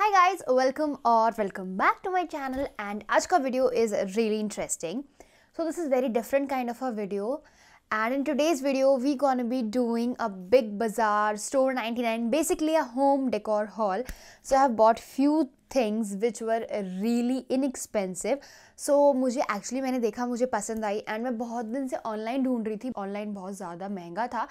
Hi guys, welcome back to my channel and आज का video is really interesting. So this is very different kind of a video and in today's video we gonna be doing a big bazaar store 99, basically a home decor haul. So I have bought few things which were really inexpensive. So मुझे actually मैंने देखा, मुझे पसंद आई and मैं बहुत दिन से online ढूंढ रही थी. ऑनलाइन बहुत ज़्यादा महंगा था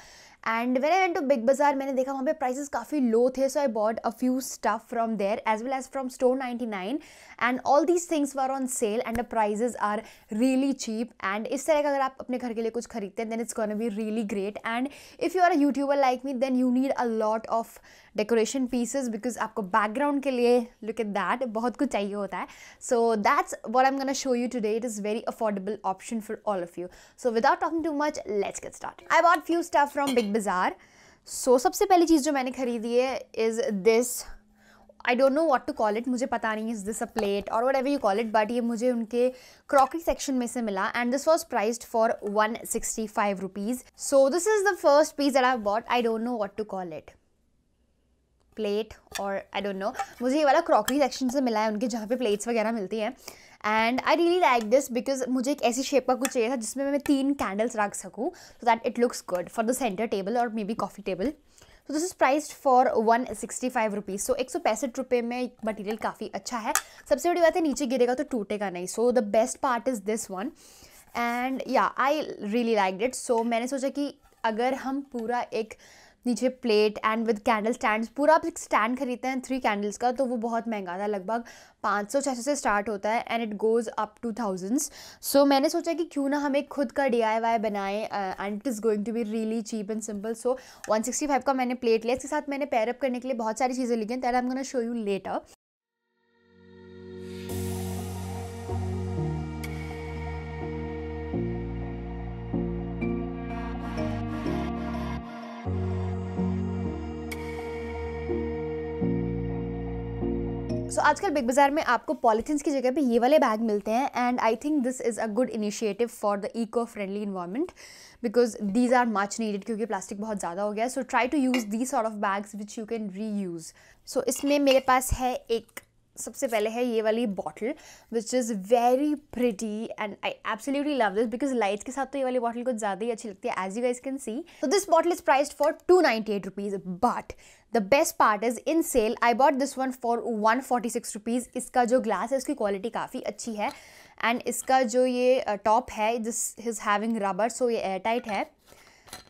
and when I went to Big Bazaar मैंने देखा वहाँ पे प्राइसेस काफ़ी लो थे. So I bought a few stuff from there as well as from store 99 and all these things were on sale and the prices are really cheap. And इस तरह का अगर आप अपने घर के लिए कुछ खरीदते हैं then it's gonna be really great. And if you are a youtuber like me then you need a lot of decoration pieces because आपको बैकग्राउंड के लिए लुक एट दैट बहुत कुछ चाहिए होता है. So that's what I am gonna show you today. It is very affordable option for all of you. So without talking too much, let's get started. I bought few stuff from Big Bazaar. So सबसे पहली चीज़ जो मैंने खरीदी है is this. I don't know what to call it. मुझे पता नहीं is this a plate or whatever you call it, but ये मुझे उनके crockery section में से मिला and this was priced for 165 rupees. So this is the first piece that I bought. I don't know what to call it. Plate और I don't know. मुझे ये वाला क्रॉकरी सेक्शन से मिला है उनके, जहाँ पे प्लेट्स वगैरह मिलती हैं. And I really like this because मुझे एक ऐसी शेप का कुछ चाहिए था जिसमें मैं 3 कैंडल्स रख सकूँ so that it looks good for the centre table और मे बी कॉफ़ी टेबल. तो this is priced for 165 rupees. So 165 रुपये में मटीरियल काफ़ी अच्छा है. सबसे बड़ी बात है नीचे गिरेगा तो टूटेगा नहीं. So the best part is this one and या आई रियली लाइक इट. सो मैंने सोचा कि अगर हम पूरा एक नीचे plate and with candle stand, पूरा आप एक स्टैंड खरीदते हैं 3 कैंडल्स का तो वो बहुत महंगा था, लगभग 500-600 से स्टार्ट होता है and it goes up to thousands. So मैंने सोचा कि क्यों ना हम एक खुद का DIY बनाएं and it is going to be really cheap and simple. So 165 का मैंने प्लेट लिया. इसके साथ मैंने पेयर अप करने के लिए बहुत सारी चीज़ें ली हैं that I am gonna show you later. So आजकल बिग बाज़ार में आपको पॉलीथीन्स की जगह पे ये वाले बैग मिलते हैं and I think this is a good initiative for the eco friendly environment because these are much needed क्योंकि प्लास्टिक बहुत ज़्यादा हो गया है. So try to use these sort of bags which you can reuse. So इसमें मेरे पास है एक, सबसे पहले है ये वाली bottle which is very pretty and I absolutely love this because lights के साथ तो ये वाली बॉटल कुछ ज़्यादा ही अच्छी लगती है as you guys can see. So this bottle is priced for 298 rupees but the best part is in sale I bought this one for 146 rupees. इसका जो ग्लास है उसकी क्वालिटी काफ़ी अच्छी है एंड इसका जो ये टॉप है दिस इज़ हैविंग रबर सो ये एयर टाइट है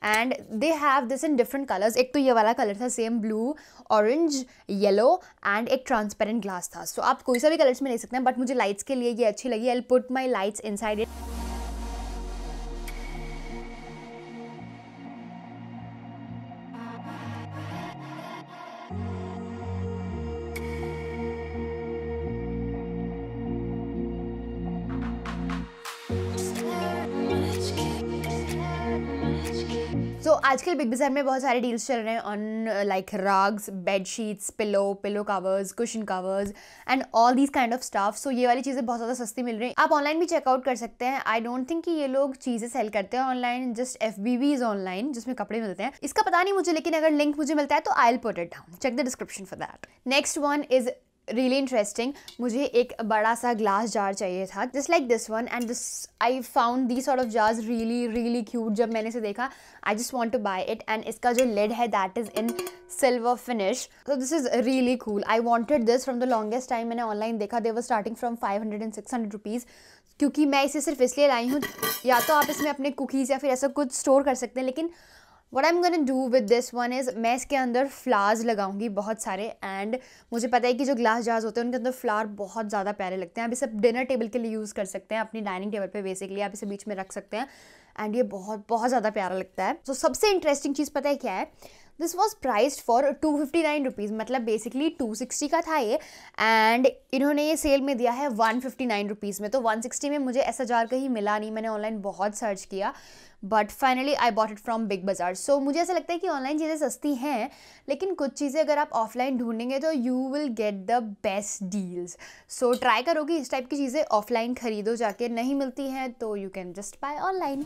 and they have this in different colours. एक तो ये वाला कलर था same blue, orange, yellow and एक ट्रांसपेरेंट ग्लास था. सो आप कोई सा भी कलर्स में ले सकते हैं बट मुझे लाइट्स के लिए ये अच्छी लगी. I will put my lights inside it. So आजकल बिग बाज़ार में बहुत सारे डील्स चल रहे हैं on like rugs, bed sheets, pillow covers, cushion covers and all these kind of stuff. So ये वाली चीज़ें बहुत ज़्यादा सस्ती मिल रही हैं. आप ऑनलाइन भी चेकआउट कर सकते हैं. आई डोंट थिंक कि ये लोग चीज़ें सेल करते हैं online, just FBB is online जिसमें कपड़े मिलते हैं. इसका पता नहीं मुझे, लेकिन अगर लिंक मुझे मिलता है तो I will put it down. Check the description for that. Next one is really interesting. मुझे एक बड़ा सा ग्लास जार चाहिए था just like this one and this I found the sort of jars really cute. जब मैंने इसे देखा I just want to buy it and इसका जो लिड है that is in silver finish. So this is really cool. I wanted this from the longest time. मैंने online देखा they were starting from 500 and 600 rupees. क्योंकि मैं इसे सिर्फ इसलिए लाई हूँ, या तो आप इसमें अपने कुकीज़ या फिर ऐसा कुछ स्टोर कर सकते हैं, लेकिन What I'm gonna do with this one is मैं इसके अंदर फ्लावर्स लगाऊंगी बहुत सारे. एंड मुझे पता है कि जो ग्लास जार्स होते हैं उनके अंदर फ्लावर बहुत ज़्यादा प्यारे लगते हैं. आप इसे डिनर टेबल के लिए यूज़ कर सकते हैं, अपनी डाइनिंग टेबल पे बेसिकली आप इसे बीच में रख सकते हैं एंड ये बहुत ज़्यादा प्यारा लगता है. तो सबसे इंटरेस्टिंग चीज़ पता है क्या है, this was priced for 259 rupees, मतलब बेसिकली 260 का था ये एंड इन्होंने ये सेल में दिया है 159 रुपीज़ में. तो 160 में मुझे ऐसा जार कहीं मिला नहीं. मैंने ऑनलाइन बहुत सर्च किया but finally I bought it from Big बाज़ार. सो मुझे ऐसा लगता है कि ऑनलाइन चीज़ें सस्ती हैं लेकिन कुछ चीज़ें अगर आप ऑफलाइन ढूंढेंगे तो you will get the best deals. So try करो कि इस टाइप की चीज़ें ऑफलाइन खरीदो जाके. नहीं मिलती हैं तो you can just by online.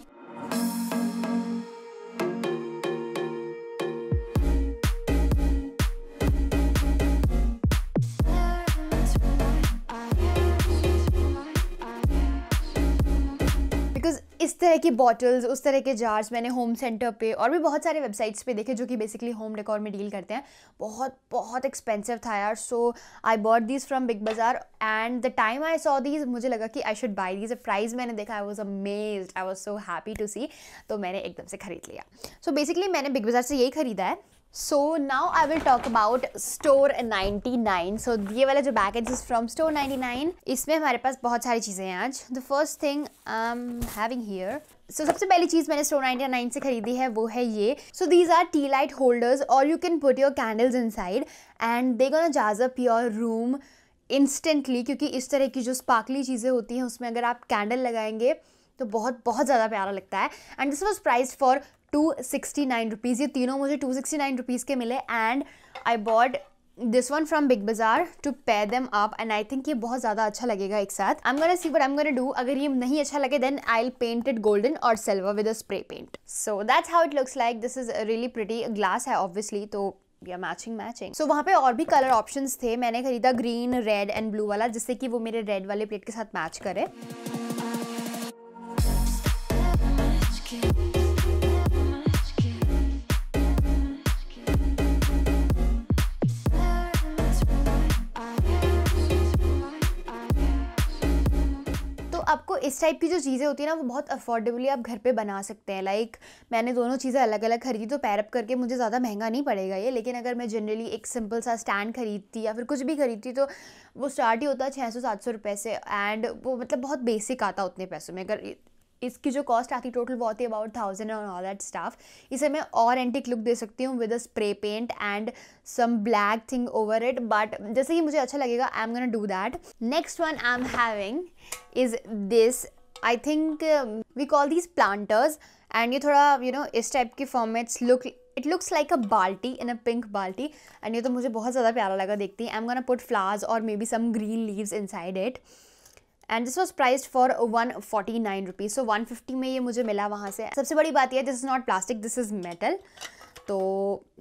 इस तरह की बॉटल्स, उस तरह के जार्स मैंने होम सेंटर पे और भी बहुत सारे वेबसाइट्स पे देखे जो कि बेसिकली होम डेकोर में डील करते हैं। बहुत बहुत एक्सपेंसिव था यार। So I bought these from Big Bazaar and the time I saw these मुझे लगा कि I should buy these. Price मैंने देखा, I was amazed, I was so happy to see, तो मैंने एकदम से खरीद लिया। सो बेसिकली मैंने बिग बाज़ार से यही खरीदा है। So now I will talk about Store 99. So ये वाला जो पैकेज is from Store 99, इसमें हमारे पास बहुत सारी चीज़ें हैं आज। The first thing I'm having here, so सबसे पहली चीज़ मैंने Store 99 से खरीदी है वो है ये। So these are tea light holders or you can put your candles inside and they gonna jazz up your room instantly, क्योंकि इस तरह की जो स्पार्कली चीज़ें होती हैं उसमें अगर आप कैंडल लगाएंगे तो बहुत बहुत ज़्यादा प्यारा लगता है। And this was price for 269 rupees. ये तीनों मुझे 269 रुपीज़ के मिले and I bought this one from Big Bazaar to pair them up and I think ये बहुत ज़्यादा अच्छा लगेगा एक साथ। I am gonna see what I am gonna do. अगर ये नहीं अच्छा लगे then I will paint it golden और silver with a spray paint. So that's how it looks like. This is really pretty. Glass है obviously, तो या matching. सो वहाँ पे और भी कलर ऑप्शंस थे। मैंने खरीदा ग्रीन, रेड एंड ब्लू वाला, जिससे कि वो मेरे रेड वाले प्लेट के साथ मैच करे। आपको इस टाइप की जो चीज़ें होती है ना वो बहुत अफोर्डेबली आप घर पे बना सकते हैं। लाइक मैंने दोनों चीज़ें अलग अलग खरीदी तो पैर अप करके मुझे ज़्यादा महंगा नहीं पड़ेगा ये। लेकिन अगर मैं जनरली एक सिंपल सा स्टैंड खरीदती या फिर कुछ भी खरीदती तो वो स्टार्ट ही होता है 600-700 रुपये से एंड वो मतलब बहुत बेसिक आता उतने पैसों में। अगर इसकी जो कॉस्ट आती टोटल वो आती है अबाउट 1000 और ऑल दैट स्टाफ। इसे मैं और एंटिक लुक दे सकती हूँ with a spray paint and some black thing over it, but जैसे कि मुझे अच्छा लगेगा I am gonna do that. Next one I am having is this. I think we call these planters and ये थोड़ा इस टाइप की form में इट लुक्स लाइक अ बाल्टी इन अ पिंक बाल्टी एंड ये तो मुझे बहुत ज़्यादा प्यारा लगा देखती है। I am gonna put flowers और maybe some green leaves inside it and this was priced for 149 rupees. So 150 में ये मुझे मिला वहाँ से। सबसे बड़ी बात यह है this is not plastic, this is metal, तो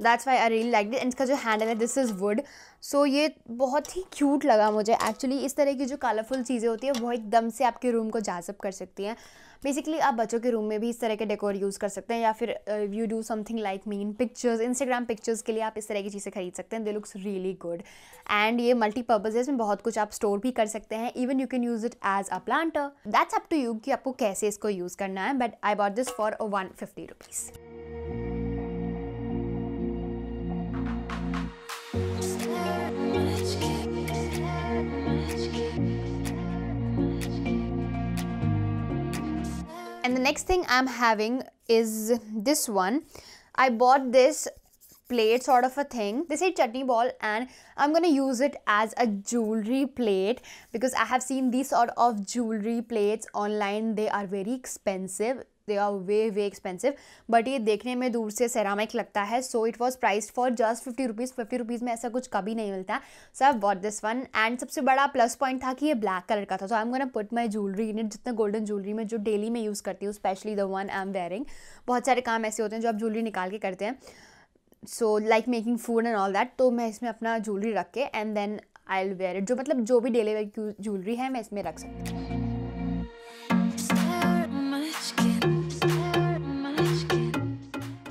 that's why I really like it. And इसका जो हैंडल है दिस इज़ वुड। सो ये बहुत ही क्यूट लगा मुझे एक्चुअली। इस तरह की जो कलरफुल चीज़ें होती हैं वो एकदम से आपके रूम को जाज़ब कर सकती हैं। बेसिकली आप बच्चों के रूम में भी इस तरह के डेकोर यूज़ कर सकते हैं या फिर you do something like mean pictures, Instagram pictures के लिए आप इस तरह की चीज़ें खरीद सकते हैं। दे लुक्स रियली गुड एंड ये मल्टीपर्पज़ है, इसमें बहुत कुछ आप स्टोर भी कर सकते हैं। Even you can use it as a planter. That's up to you कि आपको कैसे इसको यूज़ करना है, but I bought this for 150 rupees. And the next thing I'm having is this one. I bought this plate sort of a thing. This is chutney ball and I'm gonna use it as a jewelry plate because I have seen these sort of jewelry plates online. They are very expensive. They are way expensive. But ये देखने में दूर से ceramic लगता है. So it was priced for just 50 rupees. 50 rupees में ऐसा कुछ कभी नहीं मिलता. So I bought this one. And सबसे बड़ा plus point था कि ये black color का था. So I'm gonna put my jewelry in it. जितना golden jewelry में जो daily में use करती हूँ, especially the one I'm wearing. बहुत सारे काम ऐसे होते हैं जो आप jewelry निकाल के करते हैं. So like making food and all that. तो मैं इसमें अपना jewelry रख के and then I'll wear it. जो मतलब जो भी daily wear jewelry है मैं इसमें रख सकती हूँ.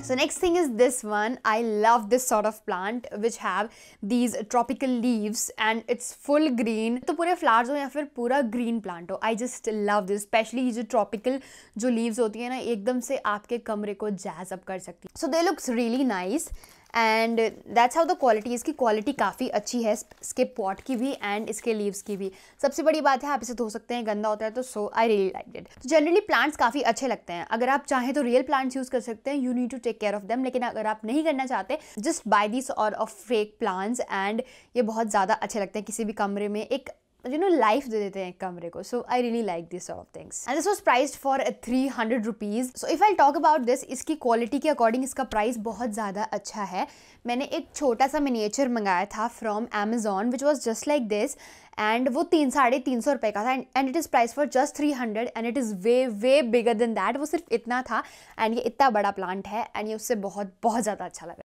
So next thing is this one. I love this sort of plant which have these tropical leaves and it's full green. तो पूरे flowers हो या फिर पूरा green plant हो, I just love this. Especially ये जो tropical जो leaves होती है ना, एकदम से आपके कमरे को jazz up कर सकती है. So they looks really nice. And that's how the quality. इसकी क्वालिटी काफ़ी अच्छी है, इसके पॉट की भी एंड इसके लीव्स की भी. सबसे बड़ी बात है आप इसे धो सकते हैं, गंदा होता है तो सो आई रियली लाइक इट. तो जनरली प्लांट्स काफ़ी अच्छे लगते हैं. अगर आप चाहें तो रियल प्लांट्स यूज़ कर सकते हैं, you need to take care of them. लेकिन अगर आप नहीं करना चाहते, जस्ट बाय दिस और ऑफ फेक प्लांट्स एंड ये बहुत ज़्यादा अच्छे लगते हैं. किसी भी कमरे में एक लाइफ दे देते हैं एक कमरे को. So I really like this sort of things and this was priced for 300 rupees. So if I talk about this, इसकी क्वालिटी के अकॉर्डिंग इसका प्राइस बहुत ज़्यादा अच्छा है. मैंने एक छोटा सा मिनिएचर मंगाया था from Amazon which was just like this and वो 300-350 रुपये का था and it is price for just 300 and it is way bigger than that. वो सिर्फ इतना था एंड ये इतना बड़ा प्लांट है एंड ये उससे बहुत ज़्यादा अच्छा लगा.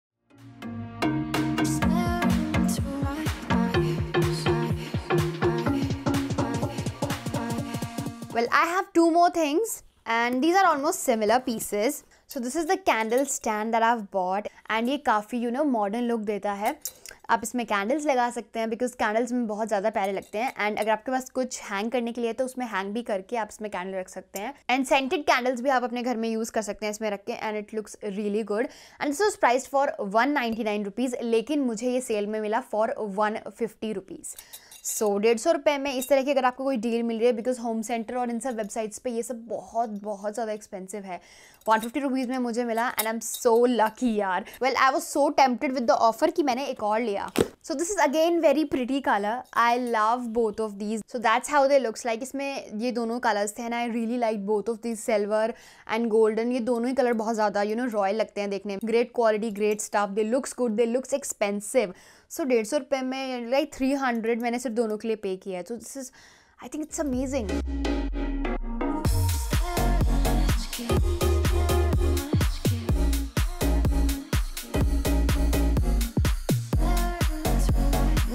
Well, I have two more things. and these are almost similar pieces. So this is the candle stand that I've bought, and ये काफ़ी modern look देता है. आप इसमें कैंडल्स लगा सकते हैं बिकॉज कैंडल्स में बहुत ज़्यादा प्यारे लगते हैं. एंड अगर आपके पास कुछ हैंग करने के लिए तो उसमें हैंग भी करके आप इसमें कैंडल रख सकते हैं. एंड सेंटेड कैंडल्स भी आप अपने घर में यूज़ कर सकते हैं इसमें रख के, and it looks really good. And this was priced for 199 rupees, लेकिन मुझे ये सेल में मिला फॉर 150 रुपीज़. सो 150 रुपये में इस तरह की अगर आपको कोई डील मिल रही है, बिकॉज होम सेंटर और इन सब वेबसाइट्स पे ये सब बहुत बहुत ज़्यादा एक्सपेंसिव है. 150 रुपीज़ में मुझे मिला and I am so lucky यार. Well I was so tempted with the offer कि मैंने एक और लिया. So this is again very pretty colour. I love both of these. So that's how they looks like. इसमें ये दोनों colours थे and I really like both of these, silver and golden. ये दोनों ही कलर बहुत ज़्यादा रॉयल लगते हैं देखने में. ग्रेट क्वालिटी, ग्रेट स्टफ, दे लुक्स गुड, दे लुक्स एक्सपेंसिव. सो 150 रुपये में लाइक 300 मैंने सिर्फ दोनों के लिए पे किया है. सो this is, I think it's amazing.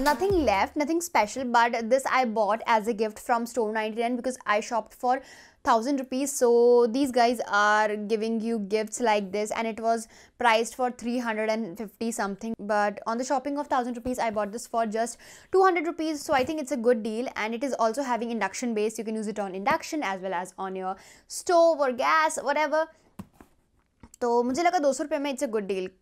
Nothing left, nothing special, but this I bought as a gift from Store 99 because I shopped for 1000 rupees. So these guys are giving you gifts like this, and it was priced for 350 something, but on the shopping of 1000 rupees I bought this for just 200 rupees. So I think it's a good deal, and it is also having induction base. You can use it on induction as well as on your stove or gas, whatever. तो मुझे लगा 200 रुपये में it's a good deal.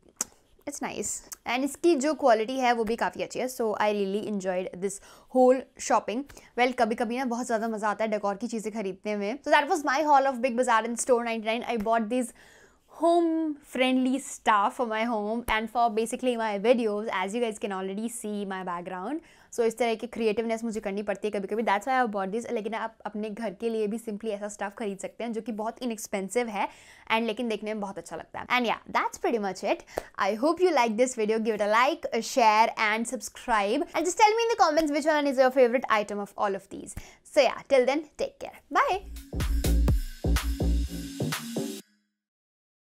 It's nice. And इसकी जो quality है वो भी काफ़ी अच्छी है. So I really enjoyed this whole shopping. Well कभी कभी ना बहुत ज़्यादा मज़ा आता है डेकोर की चीज़ें खरीदने में. So that was my haul of Big Bazaar in store 99. I bought this home friendly stuff for my home and for basically my videos, as you guys can already see my background. So इस तरह की creativeness मुझे करनी पड़ती है कभी कभी. That's why I bought this. लेकिन आप अपने घर के लिए भी simply ऐसा stuff खरीद सकते हैं जो कि बहुत inexpensive है and लेकिन देखने में बहुत अच्छा लगता है. And yeah, that's pretty much it. I hope you like this video. Give it a like, a share and subscribe. And just tell me in the comments which one is your favorite item of all of these. So yeah, till then, take care. Bye.